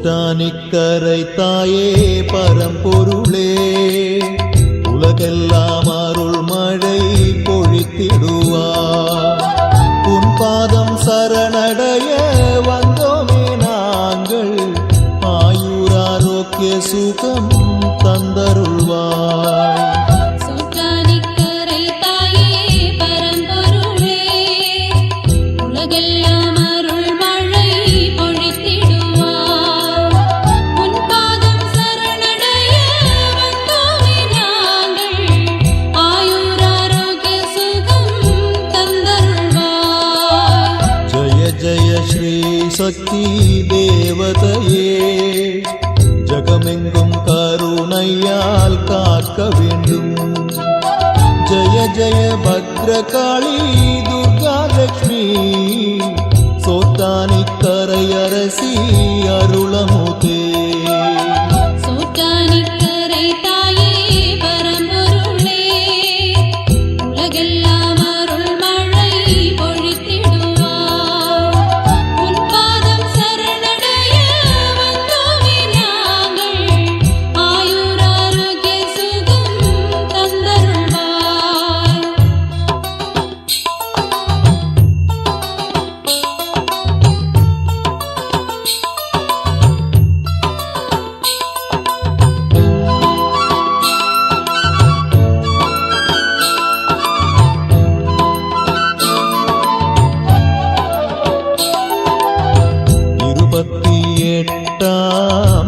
சோற்றானிக்கரை தாயே பரம்பொருளே உலகெல்லாம் அருள் மழை பொழித்திடுவார். உன் பாதம் சரணடைய வந்தோமே நாங்கள், ஆயுராரோக்கிய சுகம் தந்தருள்வாய். சக்தி தேவதையே ஜகமெங்கும் கருணையால் காக்க வேண்டும். ஜய ஜய பத்ரகாளி துர்கா லக்ஷ்மி சோத்தானிக்கரை அரசி அருளமுதே.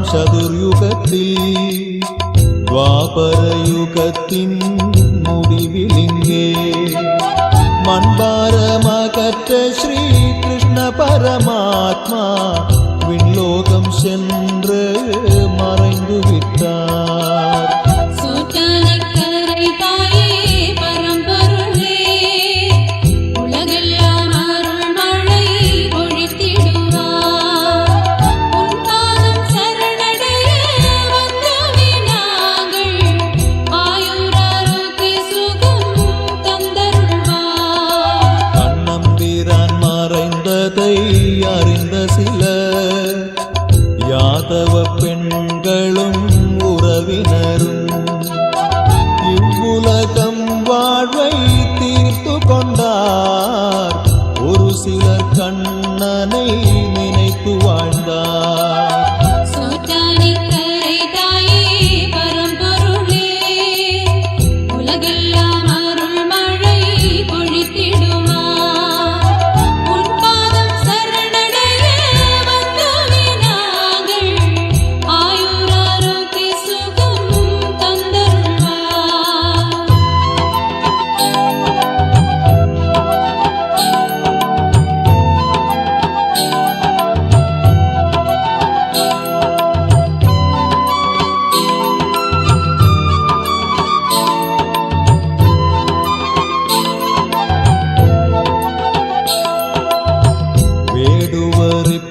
சதுர்யுகத்தில் துவாபரயுகத்தின் முடிவிலிங்கே மண்பாரமகற்ற ஸ்ரீ கிருஷ்ண பரமாத்மா விண்லோகம் சென்று மறைந்து விட்டார். அறிந்த சில யாதவ பெண்களும் உறவினரும் இவ்வுலகம் வாழ்வை தீர்த்து கொண்டார். ஒரு சிலர் கண்ணனை நினைத்து வாழ்ந்தார்.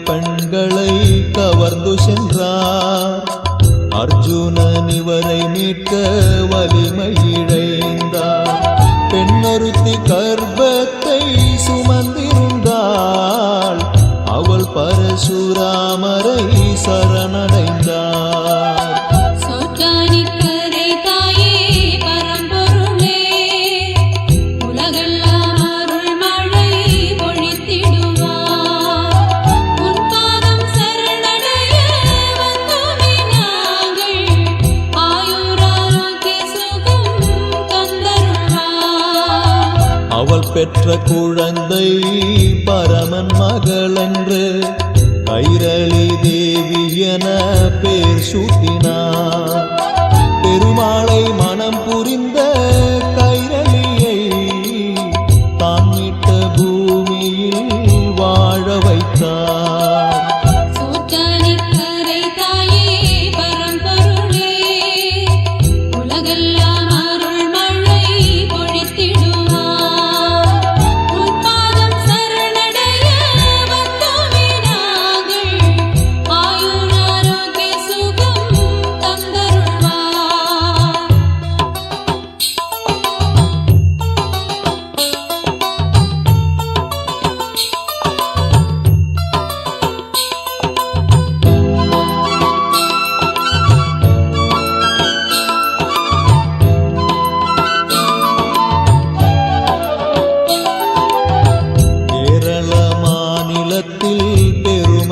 பெண்களை கவர்ந்து சென்றார். அர்ஜுனன் இவரை மீட்க வலிமை இழைந்தார். பெண்ணொருத்தி கர்ப்பத்தை சுமந்திருந்தாள். அவள் பரசுராமரை சரணடைந்தார். அவள் பெற்ற குழந்தை பரமன் மகள் என்று கைரளி தேவி என பேர் சூட்டினார். பெருமாளை மனம் புரிந்த கைரளியை தான் மீட்ட பூமியில் வாழ வைத்தார்.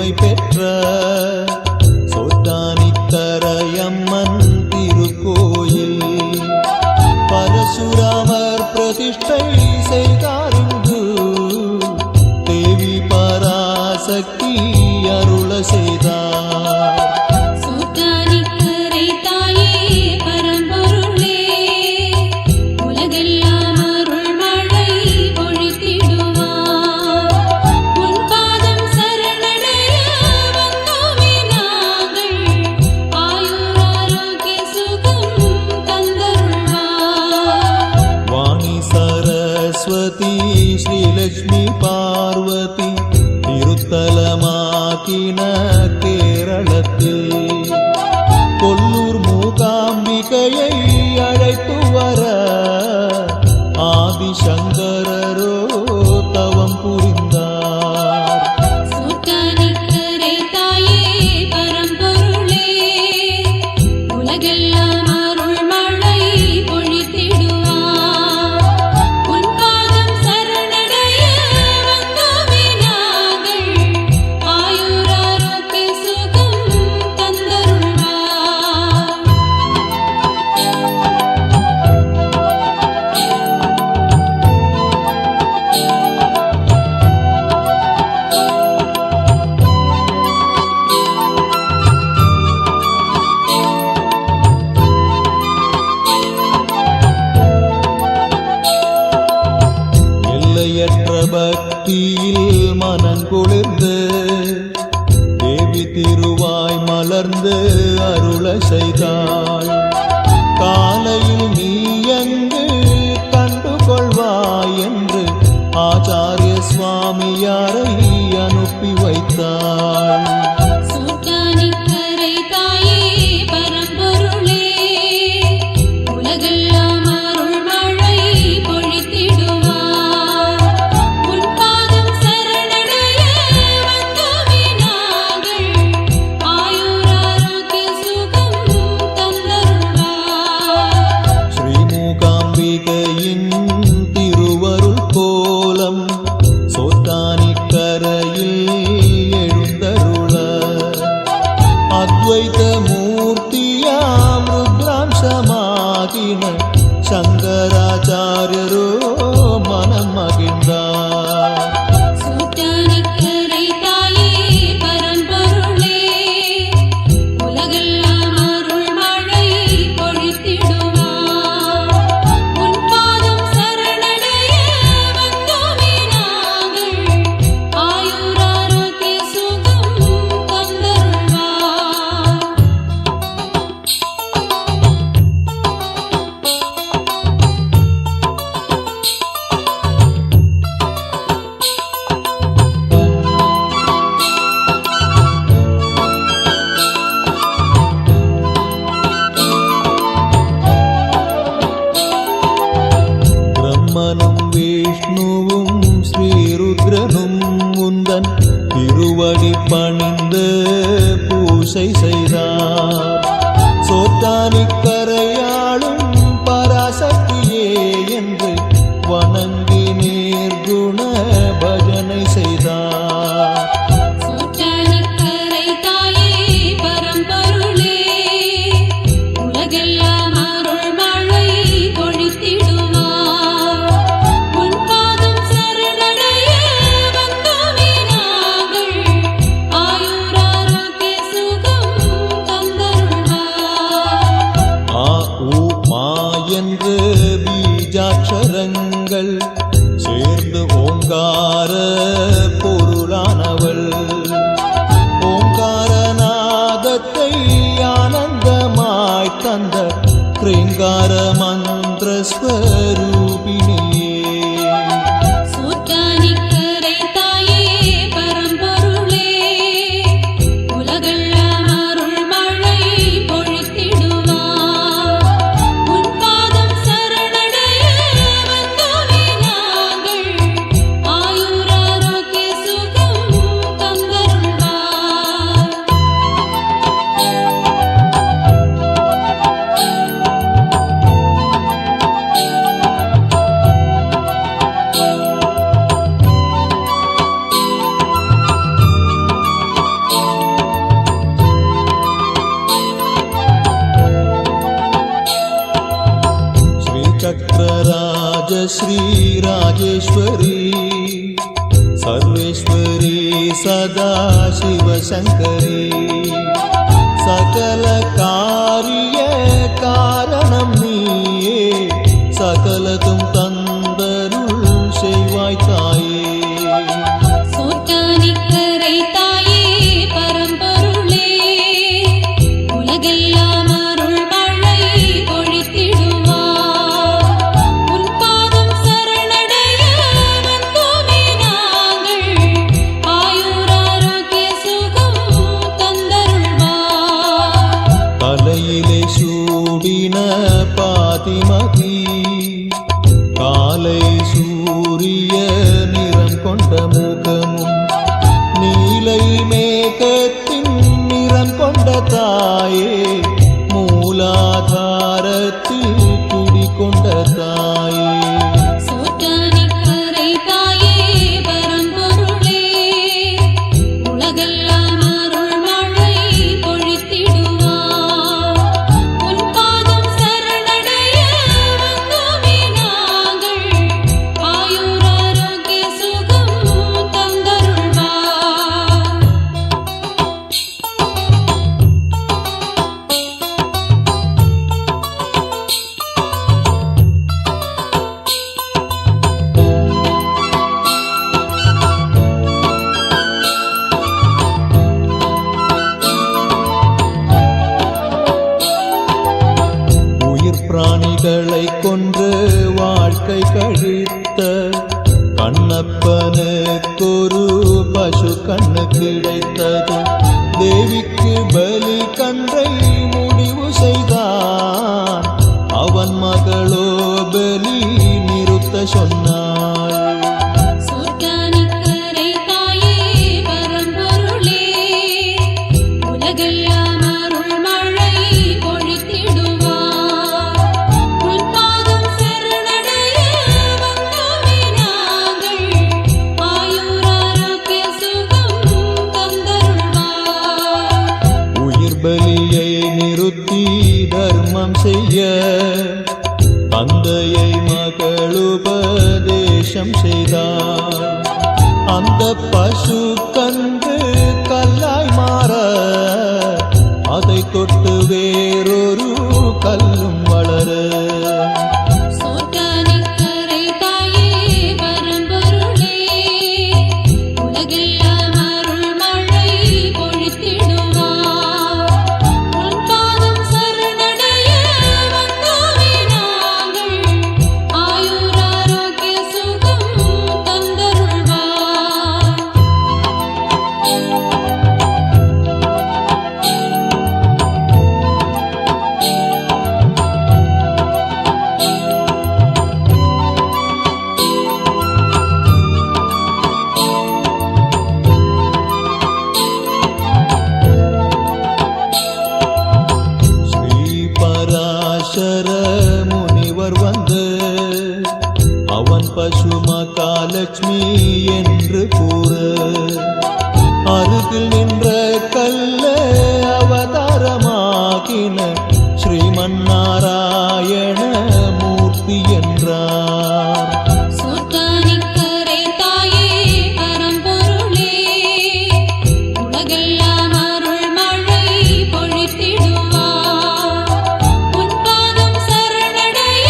பெருமை பெற்ற சோட்டானிக்கரையம்மன் திருக்கோயில் பரசுராமர் பிரதிஷ்டை செய்தாருந்து தேவி பராசக்தி அருள செய்தார். சோட்டானிக்கரை தாயே பரம்பொருளே உலகெல்லாம் அருள் மழை பொழித்திடுவார். உன் பாதம் சரணடைய வந்தோமே நாங்கள் ஆயுர் ஆரோக்கிய சுகம் தந்தருள்வார். வாணி சரஸ்வதி ஸ்ரீலக்ஷ்மி பார்வதி திருத்தலமாக்கின கேரளத்தில் கொல்லூர் மூகாம்பிகையை அழைத்து வர ஆதிசங்கரரோ தவம் புரிந்தார். சோட்டானிக்கரை தாயே பரம்பொருளே உலகெல்லாம் அருள் மழை பொழித்திடுவார். உன் பாதம் சரணடைய வந்தோமே நாங்கள் ஆயுர் ஆரோக்கிய சுகம் தந்தருள்வார். எல்லையற்ற பக்தியில் மனங்குளிர்ந்து தேவி திருவாய் மலர்ந்து அருள செய்தாள். காலையில் நீ எங்கு கண்டுகொள்வாய் என்று ஆச்சாரிய சுவாமியாரை அனுப்பி வைத்தாள். சோட்டானிக்கரை தாயே பரம்பொருளே உலகெல்லாம் அருள் மழை பொழித்திடுவார். உன் பாதம் சரணடைய வந்தோமே நாங்கள் ஆயுர் ஆரோக்கிய சுகம் தந்தருள்வார். ஸ்ரீ மூகாம்பிகையின் திருவருள் கோலம் சோத்தானிக்கரையில் எழுந்தருள அத்வைத மூர்த்தியாம் ருத்ராம்சமாகின சங்கராச்சாரியரோ மனம் மகிழ்ந்தார். சோட்டானிக்கரை தாயே பரம்பொருளே உலகெல்லாம் அருள் மழை பொழித்திடுவார். உன் பாதம் சரணடைய வந்தோமே நாங்கள் ஆயுர் ஆரோக்கிய சுகம் தந்தருள்வார். பிரம்மனும் விஷ்ணுவும் ஸ்ரீருத்ரனும் உந்தன் திருவடி பணிந்து பூசை செய்தார். சோட்டானிக்கரையாளும் பராசக்தியே என்று வணங்கி நேர்குண பஜனை செய்தார். சோட்டானிக்கரை தாயே பரம்பொருளே உலகெல்லாம் அருள் மழை பொழித்திடுவார். உன் பாதம் சரணடைய வந்தோமே நாங்கள் ஆயுர் ஆரோக்கிய சுகம் தந்தருள்வார். ஆ ஊ சிவசங்கரி சகல காரிய காரணம் நீயே சகலதும் தந்தருள் செய்வாய் தாயே சோற்றானிக்கரை தாயே பரம்பொருளே உலகெல்லாம் அருள் மழை பொழித்திடுவார் உன் பாதம் சரணடைய வந்தோமே நாங்கள் ஆயுராரோக்கிய சுகம் தந்தருள்வார் தலையிலே சூடின பாதிமதி காலை சூரிய நிறம் கொண்ட முகமும் நீலை மேகத்தின் நிறம் கொண்ட தாயே மூலாதாரத்தில் குடிகொண்ட தாயே சோற்றானிக்கரை தாயே பரம்பொருளே உலகெல்லாம் அருள் மழை பொழித்திடுவார் உன் பாதம் சரணடைய வந்தோமே நாங்கள் ஆயுராரோக்கிய சுகம் தந்தருள்வார் உயிர் பிராணிகளை கொன்று வாழ்க்கை கழித்த கண்ணப்பனுக்கொரு பசு கண்ணு கிடைத்தது தேவிக்கு பலி கன்றை முடிவு செய்தான் அவன் மகளோ பலி நிறுத்த சொன்னாள் சோற்றானிக்கரை தாயே பரம்பொருளே உலகெல்லாம் அருள் மழை பொழித்திடுவார் உன் பாதம் சரணடைய வந்தோமே நாங்கள் ஆயுராரோக்கிய சுகம் தந்தருள்வார் உயிர் பலியை நிறுத்தி தர்மம் செய்ய தந்தையை மகளுபதேசம் செய்தார் அந்த பசு கன்று கல்லாய் மாற அதை தொட்டு வேறொரு கல்லும் வளர சோற்றானிக்கரை தாயே பரம்பொருளே உலகெல்லாம் அருள் மழை பொழித்திடுவார் உன் பாதம் சரணடைய வந்தோமே நாங்கள் ஆயுராரோக்கிய சுகம் தந்தருள்வார் ஸ்ரீ பராசர முனிவர் வந்து அவன் பசு மகாலட்சுமி என்று கூற அருகில் நின்ற கல்ல அவதாரமாகின ஸ்ரீமன்னாராயண மூர்த்தி என்றார் சோற்றானிக்கரை தாயே பரம்பொருளே உலகெல்லாம் அருள் மழை பொழித்திடுவார் உன் பாதம் சரணடைய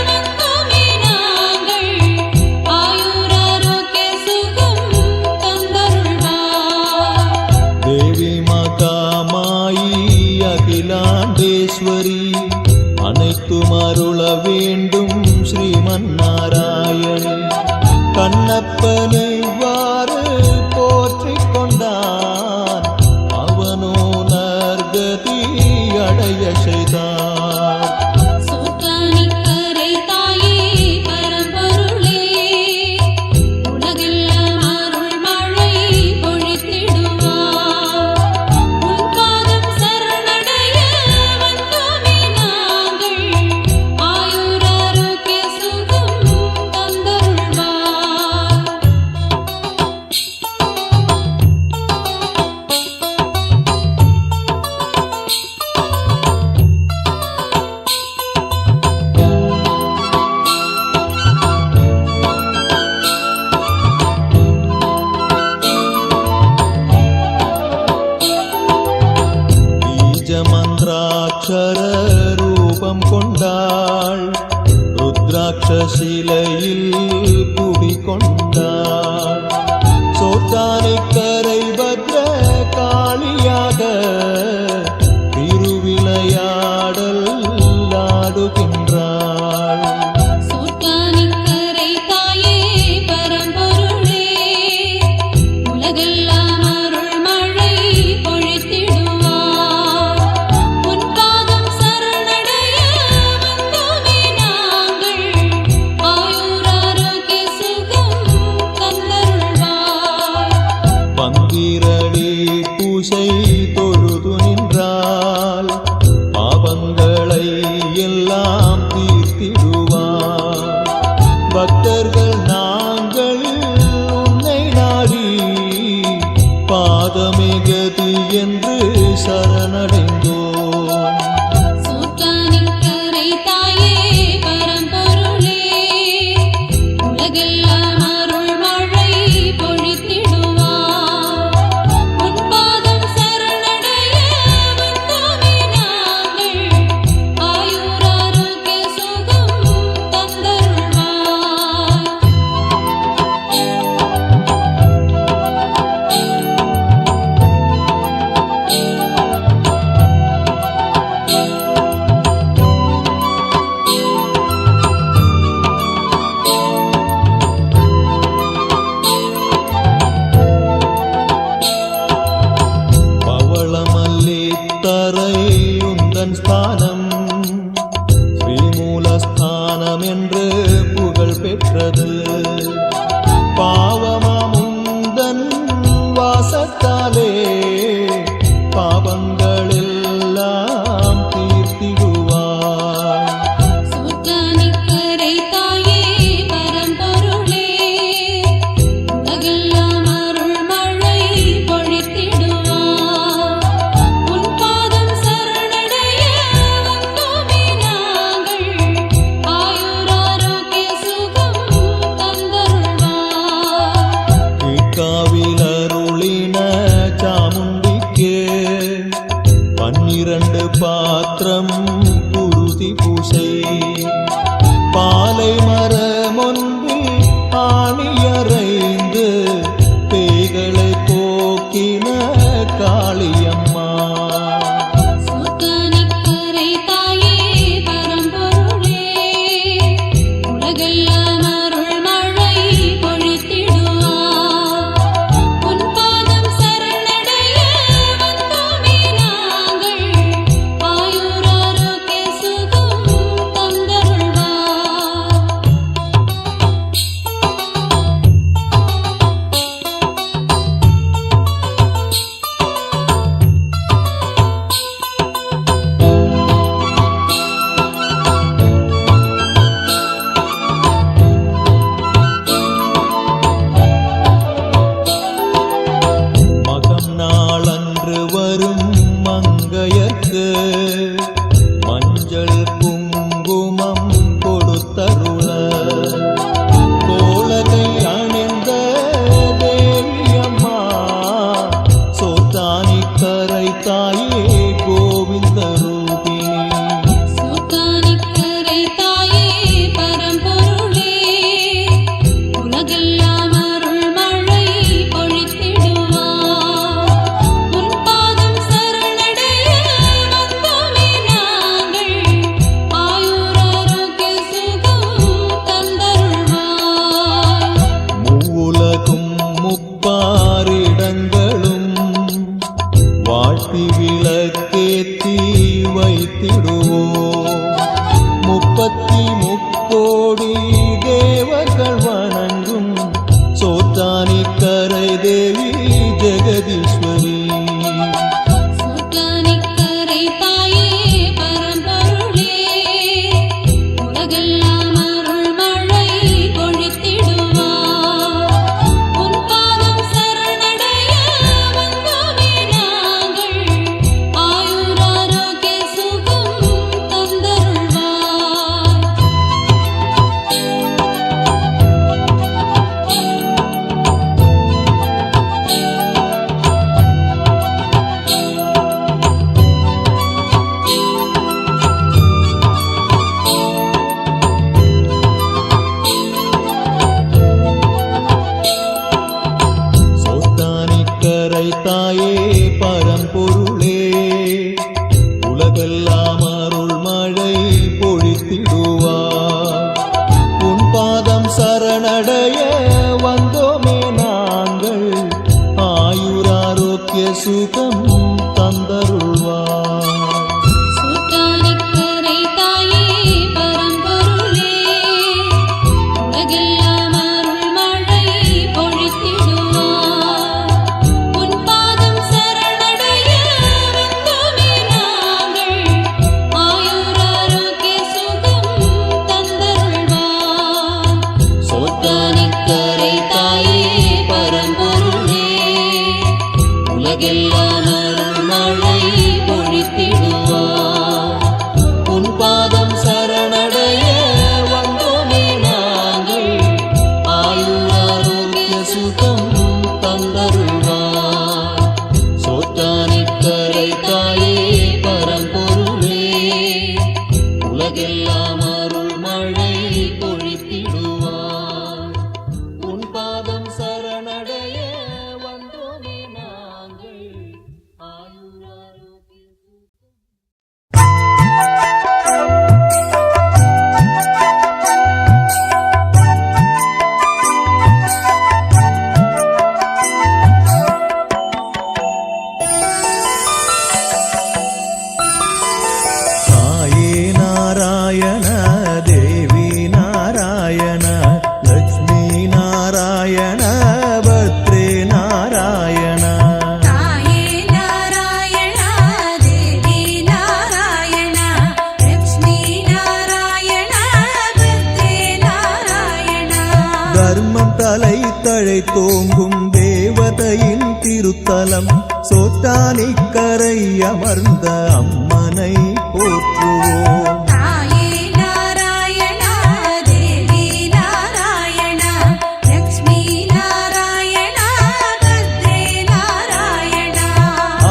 வந்தோமே நாங்கள் ஆயுராரோக்கிய சுகம் தந்தருள்வார் தேவி மாதா மாயி அகிலாண்டேஸ்வரி அனைத்தும் அருள வேண்டும் ஸ்ரீமன்னாராயணி கண்ணப்பனை வாறு போற்றிக் கொண்டான் அவனோ நற்கதி அடைய செய்தான் சோற்றானிக்கரை தாயே பரம்பொருளே உலகெல்லாம் அருள் மழை பொழித்திடுவார் உன் பாதம் சரணடைய வந்தோமே நாங்கள் ஆயுராரோக்கிய அக்ஷர ரூபம் கொண்டாள், ருத்ராட்ச சிலையில் குடிகொண்டாள். சோத்தானைக்கரை பத்ர காளியாக திருவிளையாடல் ஆடுகின்றாள். சோத்தானிக்கரை தாயே பரம்பொருளே, உலகெல்லாம் அருள் மழை பொழித்திடுவார். உன் பாதம் சரணடைய வந்தோமே நாங்கள், ஆயுராரோக்கிய சுகம் தந்தருள்வாய். பங்கிரடி பூசை தொழுது நின்றால் பாவங்களை எல்லாம் தீர்த்திடுவார். பக்தர்கள் நாங்கள் உன்னை நாடி பாதமே கதி என்று சரணடைந்தோம். சோத்தானிக்கரை தாயே பரம்பொருளே, உலகெல்லாம் அருள் மழை பொழித்திடுவார். உன் பாதம் சரணடைய வந்தோமே நாங்கள், ஆயுராரோக்கிய சுகம் தந்தருள்வாய். பவளமல்லி தரை உந்தன் ஸ்தானம், ஸ்ரீமூலஸ்தானம் என்று புகழ் பெற்றது. பாவமாமுந்தன் வாசத்தாலே பாவங்களெல்லாம் தீர்த்திடுவாய். சோத்தானிக்கரை தாயே பரம்பொருளே, உலகெல்லாம் அருள் மழை பொழித்திடுவார். உன் பாதம் சரணடைய வந்தோமே நாங்கள், ஆயுராரோக்கிய சுகம் தந்தருள்வாய். கீழ்காவில் அருளின சாமுண்டிக்கே 12 பாத்திரம் குருதி பூசை. பாலை மரமொன்றில் ஆணியறைந்து பேய்களை போக்கின காளியம்மா. சோத்தானிக்கரை தாயே பரம்பொருளே, உலகெல்லாம் அருள் மழை பொழித்திடுவார். உன் பாதம் சரணடைய வந்தோமே நாங்கள், ஆயுராரோக்கிய சுகம் தந்தருள்வாய். மகம் நாளன்று வரும் மங்கையர்க்கு மஞ்சள் குங்குமம் கொடுத்தருள, கோலகை அணிந்த தேவியம்மா சோத்தானிக்கரை தாயே கோவிந்த ரூபிணி. சோத்தானிக்கரை தாயே பரம்பொருளே, உலகெல்லாம் அருள் மழை பொழித்திடுவார். உன் பாதம் சரணடைய வந்தோமே நாங்கள், ஆயுராரோக்கிய சுகம் தந்தருள்வாய். மூவுலகும் முப்பாரிடங்களும் வாழ்த்தி விளை தாயே பரம்பொருளே உலகெல்லாம் அருள் மழை பொழித்திடுவார் உன் பாதம் சரணடைய வந்தோமே நாங்கள் ஆயுராரோக்கிய சுகம் தந்தருள்வார் சோற்றானிக்கரை தாயே பரம்பொருளே உலகெல்லாம் அருள் மழை பொழித்திடுவார் உன் பாதம் சரணடைய வந்தோமே நாங்கள் ஆயுராரோக்கிய சுகம் தந்தருள்வார் சோற்றானிக்கரை தாயே பரம்பொருளே உலகெல்லாம் அருள் மழை பொழித்திடுவார் உன் பாதம் சரணடைய வந்தோமே நாங்கள் ஆயுராரோக்கிய சுகம் தந்தருள்வார் சோற்றானிக்கரை தாயே பரம்பொருளே உலகெல்லாம் அருள் மழை பொழித்திடுவார் உன் பாதம் சரணடைய வந்தோமே நாங்கள் ஆயுராரோக்கிய தாயே நாராயண தேவி நாராயண லக்ஷ்மி நாராயண பத்ரே நாராயண தாயே நாராயண தேவி நாராயண லக்ஷ்மி நாராயண பத்ரே நாராயண தர்மம் தலை தழைத்தோங்கும் தேவதையின் திருத்தலம் சோட்டானிக்கரை அமர்ந்த அம்மனை போற்றுவோம் தாயே நாராயண தேவி நாராயண லக்ஷ்மி நாராயண பத்ரே நாராயண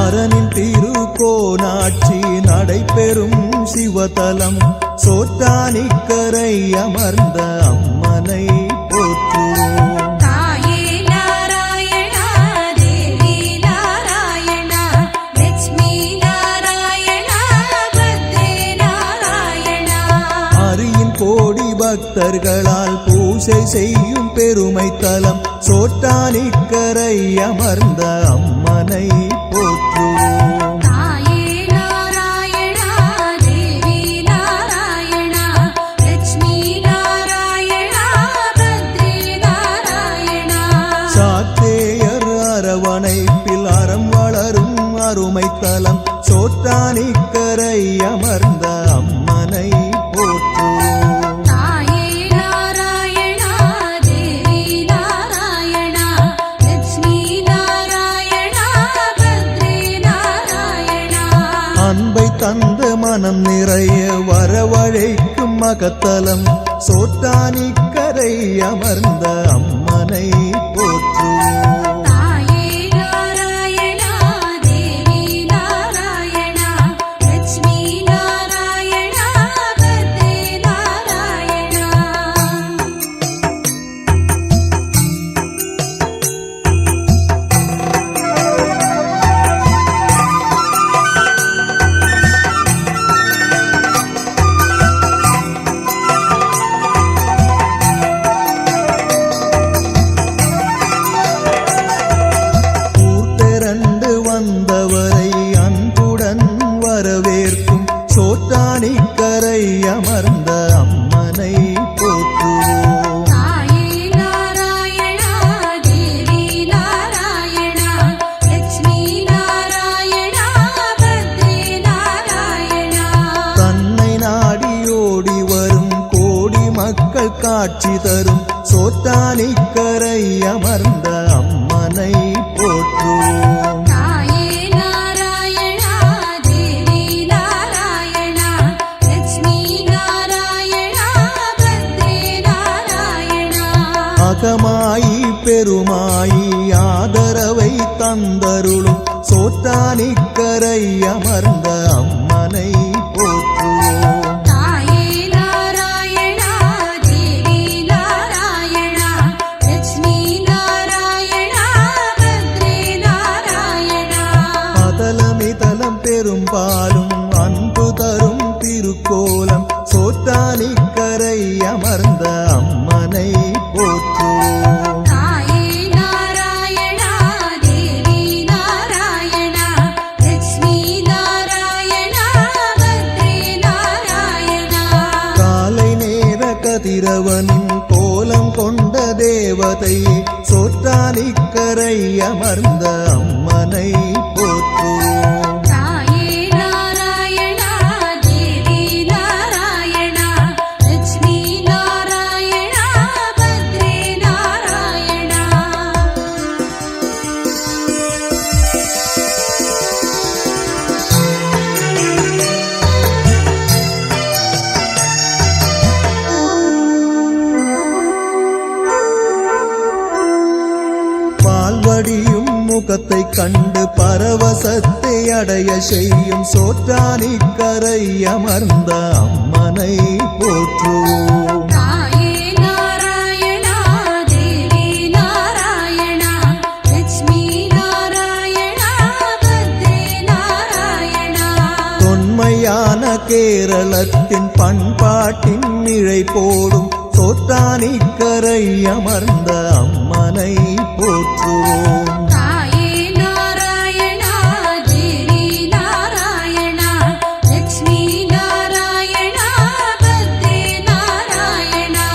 அரணின் திருக்கோனாட்சி நடைபெறும் சிவதலம் சோட்டானிக்கரை அமர்ந்த அம்மனை போற்றுவோம் தாயே நாராயண தேவி நாராயண லக்ஷ்மி நாராயண பத்ரே நாராயண அரியின் கோடி பக்தர்களால் பூசை செய்யும் பெருமை தலம் சோட்டானிக்கரை அமர்ந்த அம்மனை போற்றுவோம் தாயே நாராயண தேவி நாராயண லக்ஷ்மி நாராயண பத்ரே நாராயண சாத்தேயர் அரவணைப்பில் அறம் வளரும் அருமை தலம் சோட்டானிக்கரை அமர்ந்த அம்மனை போற்றுவோம் தாயே நாராயண தேவி நாராயண லக்ஷ்மி நாராயண பத்ரே நாராயண அன்பை தந்த மனம் நிறைய வரவழைக்கும் மகத்தலம் சோட்டானிக்கரை அமர்ந்த அம்மனை போற்றுவோம் தாயே நாராயண தேவி நாராயண லக்ஷ்மி நாராயண பத்ரே நாராயண ஊர் திரண்டு வந்தவரை அன்புடன் வரவேற்கும் சோட்டானிக்கரை அமர்ந்த அம்மனை போற்றுவோம் தாயே நாராயண தேவி நாராயண லக்ஷ்மி நாராயண பத்ரே நாராயண தன்னை நாடி ஓடி வரும் கோடி மக்கள் காட்சி தரும் சோட்டானிக்கரை அமர்ந்த அம்மனை போற்றுவோம் தாயே நாராயண தேவி நாராயண லக்ஷ்மி நாராயண பத்ரே நாராயண அகமாயி பெருமாயி ஆதரவை தந்தருளும் சோட்டானிக்கரை அமர்ந்த அம்மனை போற்றுவோம் தாயே நாராயண தேவி நாராயண லக்ஷ்மி நாராயண பத்ரே நாராயண பாலும் அன்பு தரும் திருக்கோலம் சோற்றானிக்கரை அமர்ந்த அம்மனை போற்றுவோம். தாயே நாராயணா தேவி நாராயணா லட்சுமி நாராயணா பத்ரே நாராயணா. காலை நேர கதிரவனின் கோலம் கொண்ட தேவதை சோற்றானிக்கரை அமர்ந்த அம்மனை போற்றுவோம். தாயே நாராயணா தேவி நாராயணா லட்சுமி நாராயணா பத்ரே நாராயணா. பால்வடியும் முகத்தை கண்டு பரவசத்தை அடைய செய்யும் சோற்றானிக்கரை அமர்ந்த அம்மனை போற்றுவோம். தாயே நாராயணா தேவி நாராயணா லட்சுமி நாராயணா பத்ரே நாராயணா. தொன்மையான கேரளத்தின் பண்பாட்டின் நிழை போடும் சோற்றானிக்கரை அமர்ந்த அம்மனை போற்றுவோம். தாயே நாராயணா தேவி நாராயணா லட்சுமி நாராயணா பத்ரே நாராயணா.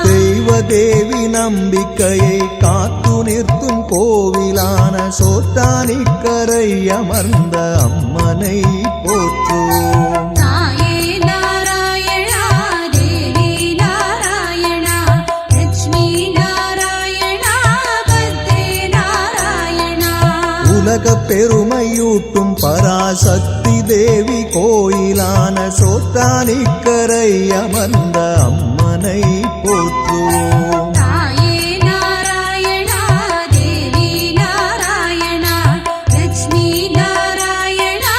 தெய்வ தேவி நம்பிக்கையை காத்து நிற்கும் கோவிலான சோற்றானிக்கரை அமர்ந்த அம்மனை போற்றுவோம். தாயே நாராயணா தேவி நாராயணா லட்சுமி நாராயணா பத்ரே நாராயணா. உலக பெருமையூட்டும் பராசக்தி தேவி கோயிலான சோற்றானிக்கரை அமர்ந்த அம்மனை போற்றுவோம். தாயே நாராயணா தேவி நாராயணா லட்சுமி நாராயணா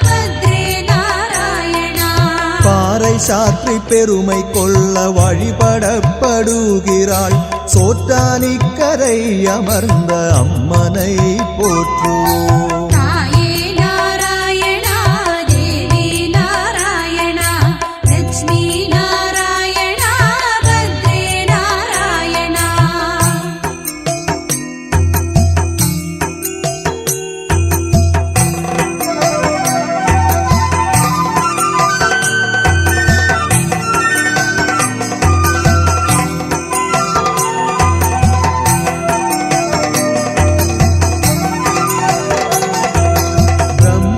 பத்ரே நாராயணா. பாறை சாற்றி பெருமை கொள்ள வழிபடப்படுகிறாள் சோற்றானிக்கரை அமர்ந்த அம்மனை போற்றுவோம். தாயே நாராயணா தேவி நாராயணா லட்சுமி நாராயணா பத்ரே நாராயணா.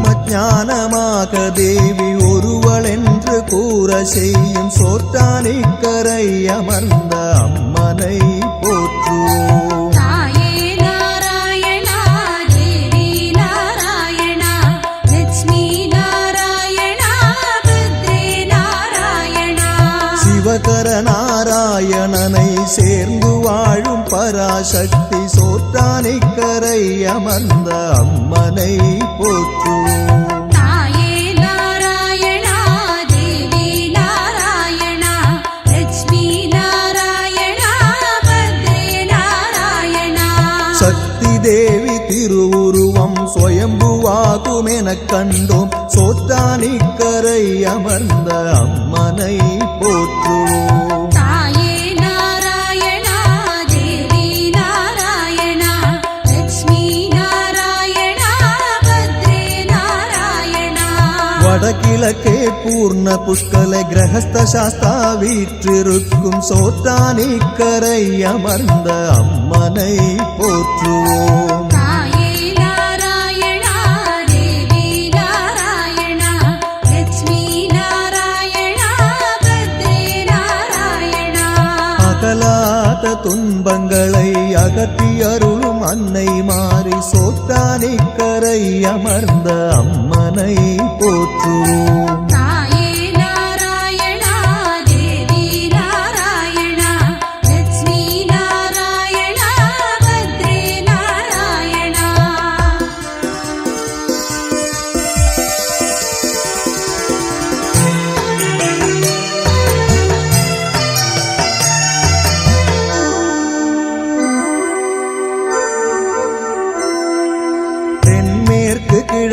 பிரம்மஞானமாக தேவி ஒருவள் என்று கூற செய்யும் சோற்றானிக்கரை அமர்ந்த அம்மனை போற்றுவோம். தாயே நாராயணா தேவி நாராயணா லட்சுமி நாராயணா பத்ரே நாராயணா. சிவகர நாராயணனை சேர்ந்து வாழும் பராசக்தி சோற்றானிக்கரை அமர்ந்த அம்மனை போற்றுவோம். தாயே நாராயணா தேவி நாராயணா லட்சுமி நாராயணா பத்ரே நாராயணா. சக்தி தேவி திருவுருவம் சுயம்புவாகும் எனக் கண்டோம் சோற்றானிக்கரை அமர்ந்த அம்மனை போற்றுவோம். தாயே நாராயணா தேவி நாராயணா லட்சுமி நாராயணா பத்ரே நாராயணா. வடகிழக்கே பூர்ண புஷ்கலை கிரகஸ்த சாஸ்தா வீற்றிருக்கும் சோற்றானிக்கரை அமர்ந்த அம்மனை போற்றுவோம். தாயே நாராயணா தேவி நாராயணா லட்சுமி நாராயணா பத்ரே நாராயணா. அகலாத துன்பங்களை அகற்றி அருளும் அன்னை மாறி சோற்றானிக்கரை அமர்ந்த அம்மனை போற்றுவோம். தாயே நாராயணா தேவி நாராயணா லட்சுமி நாராயணா பத்ரே நாராயணா.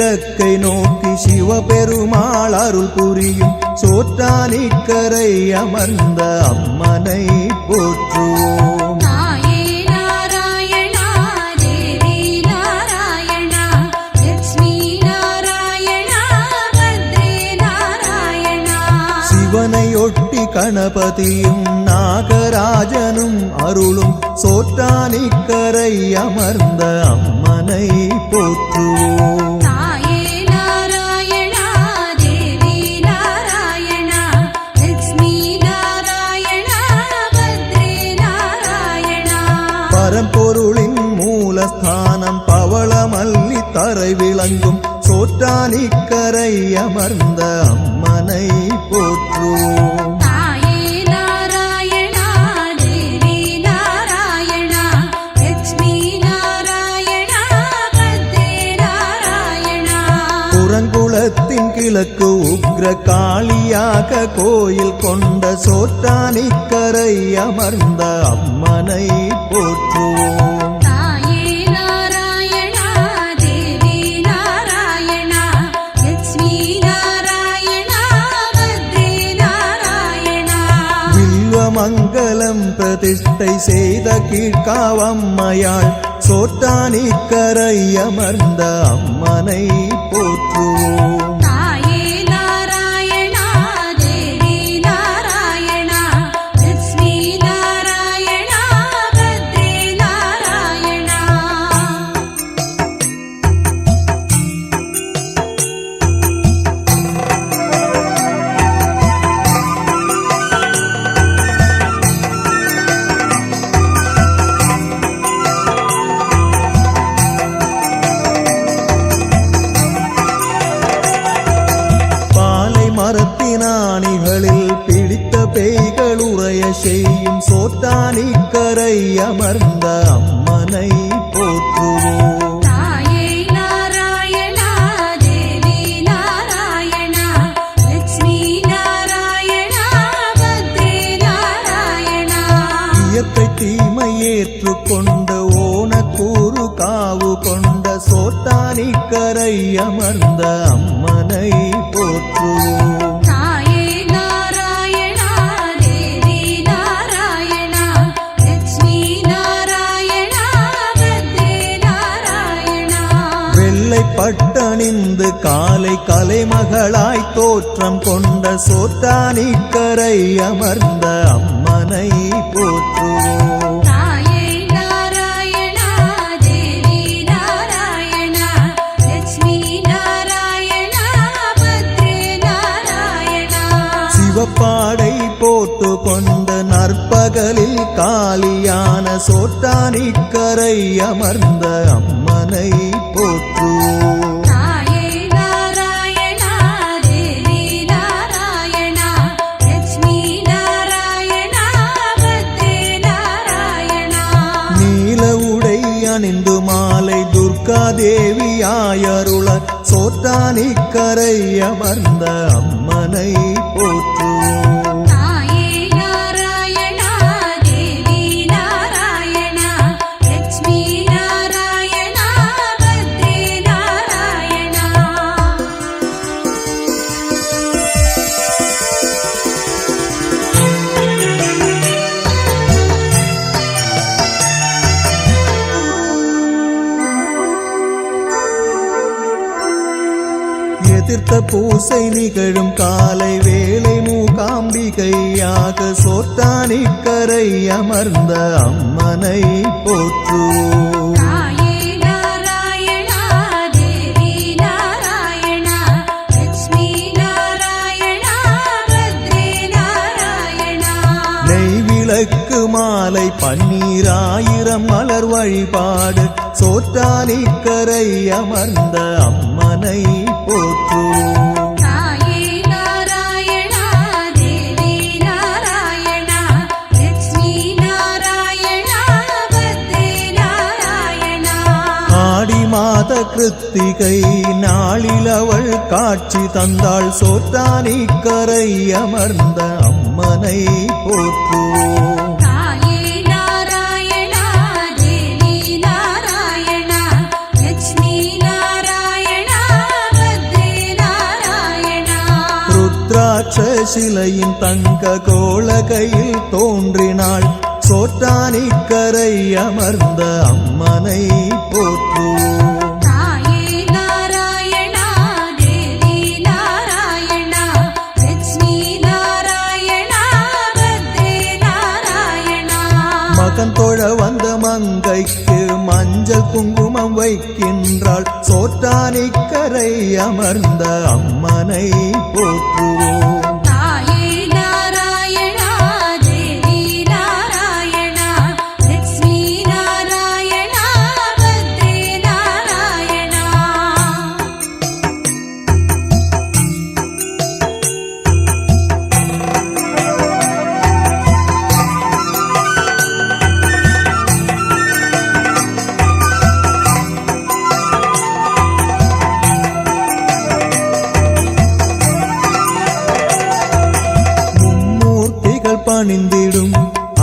கிழக்கை நோக்கி சிவபெருமாள் அருள் புரியும் சோற்றானிக்கரை அமர்ந்த அம்மனை போற்றுவோம். தாயே நாராயணா தேவி நாராயணா லட்சுமி நாராயணா பத்ரே நாராயணா. சிவனையொட்டி கணபதியும் நாகராஜனும் அருளும் சோற்றானிக்கரை அமர்ந்த அம்மனை போற்றுவோம். தாயே நாராயணா தேவி நாராயணா லட்சுமி நாராயணா பத்ரே நாராயணா. பரம்பொருளின் மூலஸ்தானம் பவளமல்லி தரை விளங்கும் சோற்றானிக்கரை அமர்ந்த அம்மனை போற்றுவோம். தாயே நாராயணா தேவி நாராயணா லட்சுமி நாராயணா பத்ரே நாராயணா. புறங்குளத்தின் கிழக்கு உக்ர காளியாக கோயில் கொண்ட சோற்றானிக்கரை அமர்ந்த அம்மனை போற்றுவோம். தாயே நாராயணா தேவி நாராயணா லட்சுமி நாராயணா பத்ரே நாராயணா. வில்வமங்கலம் பிரதிஷ்டை செய்த கீழ்காவம்மையாள் சோற்றானிக்கரை அமர்ந்த அம்மனை போற்றுவோம். தாயே நாராயணா தேவி நாராயணா லட்சுமி நாராயணா பத்ரே நாராயணா. பாலை மரத்தினாணிகளில் பிடித்த பேய்கள் உறைய செய்யும் சோற்றானிக்கரை அமர்ந்த அம்மனை போற்றுவோம். தாயே நாராயணா தேவி நாராயணா லட்சுமி நாராயணா பத்ரே நாராயணா. இயற்கை தீமை ஏற்றுக்கொண்ட ஓனக்கூறு காவு கொண்ட சோற்றானிக்கரை அமர்ந்த அம்மனை போற்றுவோம். தாயே நாராயணா தேவி நாராயணா லட்சுமி நாராயணா பத்ரே நாராயணா. வெள்ளை பட்டணிந்து காலை கலைமகளாய் தோற்றம் கொண்ட சோற்றானிக்கரை அமர்ந்த அம்மனை போற்றுவோம். தாயே நாராயணா தேவி நாராயணா லட்சுமி நாராயணா பத்ரே நாராயணா. சிவப்பாடை போட்டு கொண்ட நற்பகலில் காலியான சோற்றானிக்கரை அமர்ந்த அம்மனை போற்றுவோம். தாயே நாராயணா தேவி நாராயணா லட்சுமி நாராயணா பத்ரே நாராயணா. நீல உடை அணிந்து மாலை துர்கா தேவியாயருள சோற்றானிக்கரை அமர்ந்த அம்மனை போற்றுவோம். தாயே நாராயணா தேவி நாராயணா லட்சுமி நாராயணா பத்ரே நாராயணா. எதிர்த்த பூசை நிகழும் காலை வேளை மூகாம்பிகையாக சோற்றானிக்கரை அமர்ந்த அம்மனை போற்றுவோம். தாயே நாராயணா தேவி நாராயணா லட்சுமி நாராயணா பத்ரே நாராயணா. நெய் விளக்கு மாலை பன்னீராயிரம் மலர் வழிபாடு சோற்றானிக்கரை அமர்ந்த அம்மனை போற்றுவோம். தாயே நாராயணா தேவி நாராயணா லட்சுமி நாராயணா பத்ரே நாராயணா. ஆடி மாத கிருத்திகை நாளில் அவள் காட்சி தந்தாள் சோற்றானிக்கரை அமர்ந்த அம்மனை போற்றுவோம். தாயே நாராயணா தேவி நாராயணா லட்சுமி நாராயணா தட்சசிலையின் தங்க கோலகையில் தோன்றினாள் சோற்றானிக்கரை அமர்ந்த அம்மனை போற்றுவோம். தாயே நாராயணா தேவி நாராயணா லட்சுமி நாராயணா பத்ரே நாராயணா. மகன் தொழ வந்த மங்கைக்கு மஞ்சள் குங்குமம் வைக்கின்றாள் சோற்றானிக்கரை அமர்ந்த அம்மனை போற்றுவோம். தாயே நாராயணா தேவி நாராயணா லட்சுமி நாராயணா பத்ரே நாராயணா. மும்மூர்த்திகள் பணிந்திடும்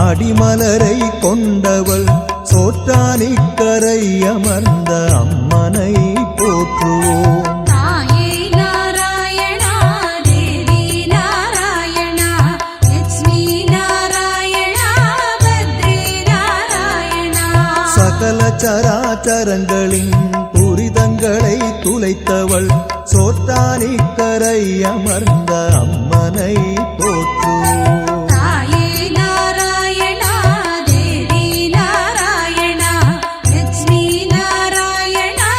அடிமலரை கொண்டவள் சோற்றானிக்கரை அமர்ந்த அம்மனை போற்றுவோம். தாயே நாராயணா தேவி நாராயணா லட்சுமி நாராயணா பத்ரே நாராயணா. சகல சராச்சரங்களின் துரிதங்களை துளைத்தவள் சோற்றானிக்கரை அமர்ந்த அம்மனை போற்றுவோம். தாயே நாராயணா தேவி நாராயணா லட்சுமி நாராயணா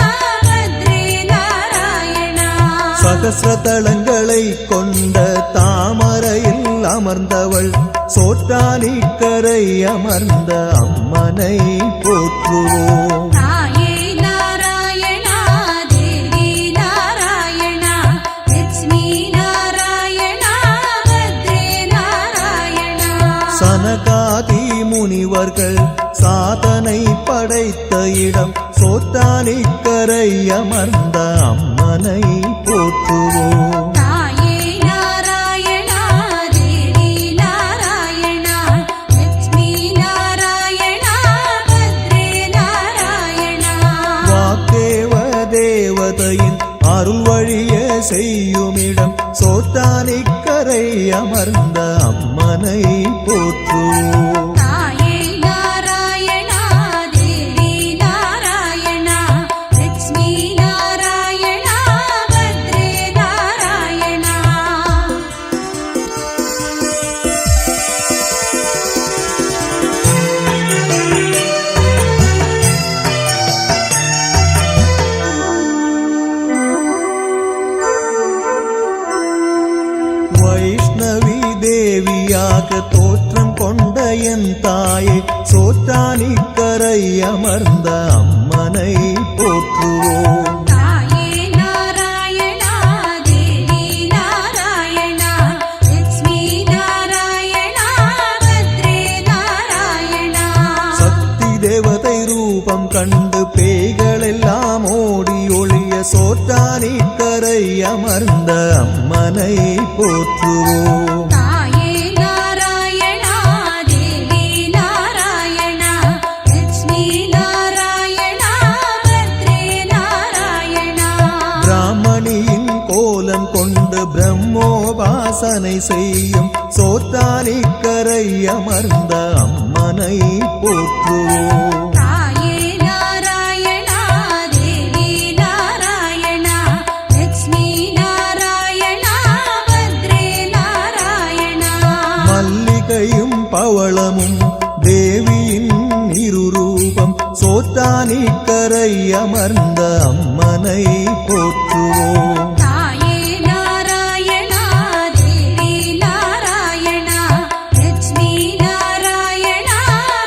பத்ரே நாராயணா. சகசிரதளங்களை கொண்ட தாமரையில் அமர்ந்தவள் சோற்றானிக்கரை அமர்ந்த அம்மனை போற்றுவோம். தாயே நாராயணா தேவி நாராயணா லட்சுமி நாராயணா பத்ரே நாராயணா. சனகாதி முனிவர்கள் சாதனை படைத்த இடம் சோற்றானிக்கரை அமர்ந்த அம்மனை போற்றுவோம். தாயே நாராயணா தேவி நாராயணா லட்சுமி நாராயணா பத்ரே நாராயணா. வாக்கேவ தேவதையின் அருள் வழிய செய்யுமிடம் சோற்றானிக்கரை அமர்ந்த அம்மனை போற்றுவோம். தாயே நாராயணா தேவி நாராயணா லட்சுமி நாராயணா பத்ரே நாராயணா. வைஷ்ணவி தேவியாக தோற்றம் கொண்ட என் தாயை சோற்றானிக்கரை அமர்ந்த அம்மனை போற்றுவோம். தாயே நாராயணா தேவி நாராயணா லட்சுமி நாராயணா பத்ரே நாராயணா. சக்தி தேவதை ரூபம் கண்டு பேய்களெல்லாம் ஓடி ஒளிய சோற்றானிக்கரை அமர்ந்த அம்மனை போற்றுவோம். தாயே நாராயணா தேவி நாராயணா லட்சுமி நாராயணா பத்ரே நாராயணா. பிராமணியின் கோலம் கொண்டு பிரம்மோபாசனை செய்யும் சோற்றானிக்கரை அமர்ந்த அம்மனை போற்றுவோம். தாயே நாராயணா தேவி நாராயணா லட்சுமி நாராயணா பத்ரே நாராயணா. மல்லிகையும் பவளமும் தேவியின் இருரூபம் சோற்றானிக்கரை அமர்ந்த அம்மனை போற்றுவோம். தாயே நாராயணா தேவி நாராயணா லட்சுமி நாராயணா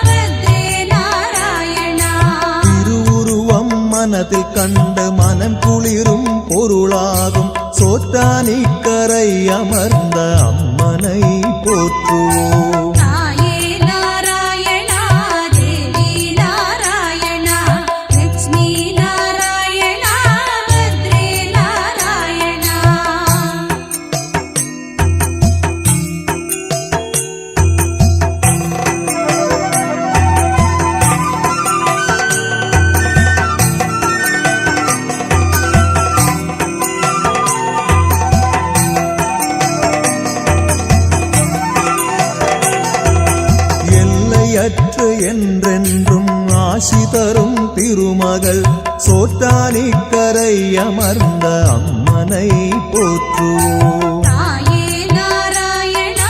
பத்ரே நாராயணா. திருவுருவம் மனதில் கண்டு மனம் குளிரும் பொருளாகும் சோற்றானிக்கரை அமர்ந்த அம்மனை போற்றுவோம். தாயே நாராயணா தேவி நாராயணா லட்சுமி நாராயணா பத்ரே நாராயணா. என்றென்றும் ஆசி தரும் திருமகள் சோற்றானிக்கரை அமர்ந்த அம்மனை போற்றுவோம். தாயே நாராயணா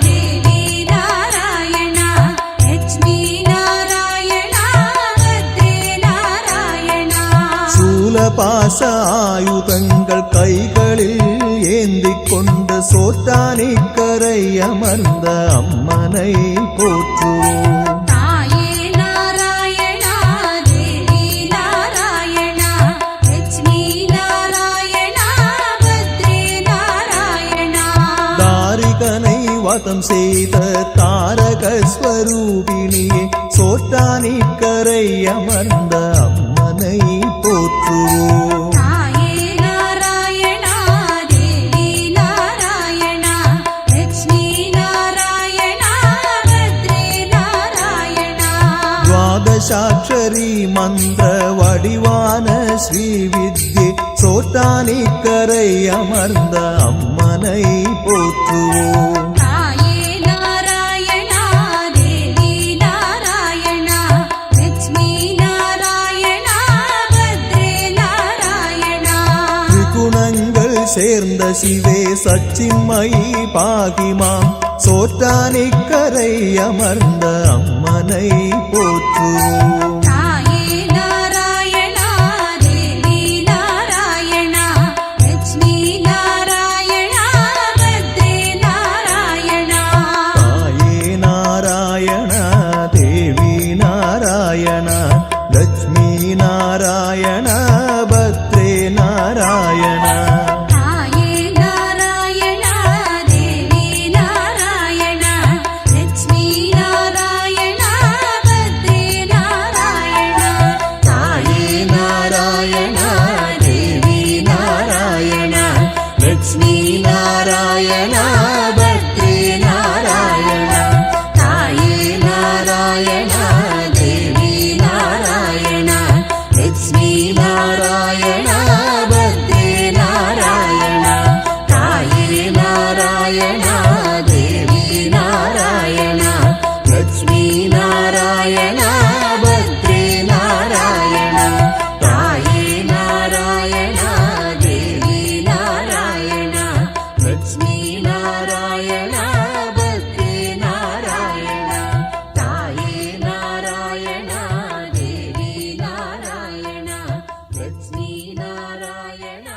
தேவி நாராயணா லட்சுமி நாராயணா பத்ரே நாராயணா. சூலபாச ஆயுதங்கள் கைகளில் ஏந்திக் கொண்டு சோற்றானிக்கரை அமர்ந்த அம்மனை போற்றுவோம். தாயே நாராயணா தேவி நாராயணா லட்சுமி நாராயணா பத்ரே நாராயணா. தாரிகனை வதம் செய்த தாரக ஸ்வரூபிணியே சோற்றானிக்கரை அமர்ந்த அம்மனை போற்றுவோம். தாயே நாராயணா தேவி நாராயணா லட்சுமி நாராயணா பத்ரே நாராயணா. துவாதசாட்சரி மந்திர வடிவான ஸ்ரீ வித்யே சோற்றானிக்கரை அமர்ந்த அம்மனை போற்றுவோம். தாயே நாராயணா தேவி நாராயணா லட்சுமி நாராயணா பத்ரே நாராயணா. திரிகுணங்கள் சேர்ந்த சிவே சச்சின்மயி பாகிமாம் சோற்றானிக்கரை அமர்ந்த அம்மனை போற்றுவோம். தாயே நாராயணா தேவி நாராயணா லட்சுமி நாராயணா பத்ரே நாராயணா. தாயே நாராயண தேவி நாராயண லட்சுமி நாராயண பத்ரே நாராயண. தாயே நாராயணா தேவி நாராயணா லட்சுமி நாராயணா பத்ரே நாராயணா. தாயே நாராயண தேவி நாராயண லட்சுமி நாராயண பத்ரே நாராயண. தாயே நாராயண தேவி நாராயண லட்சுமி நாராயண பத்ரே நாராயண. தாயே நாராயண தேவி நாராயண லட்சுமி நாராயண பத்ரே நாராயண. தாயே நாராயண தேவி நாராயண லட்சுமி நாராயண பத்ரே நாராயண. தாயே நாராயண தேவி நாராயண லட்சுமி நாராயண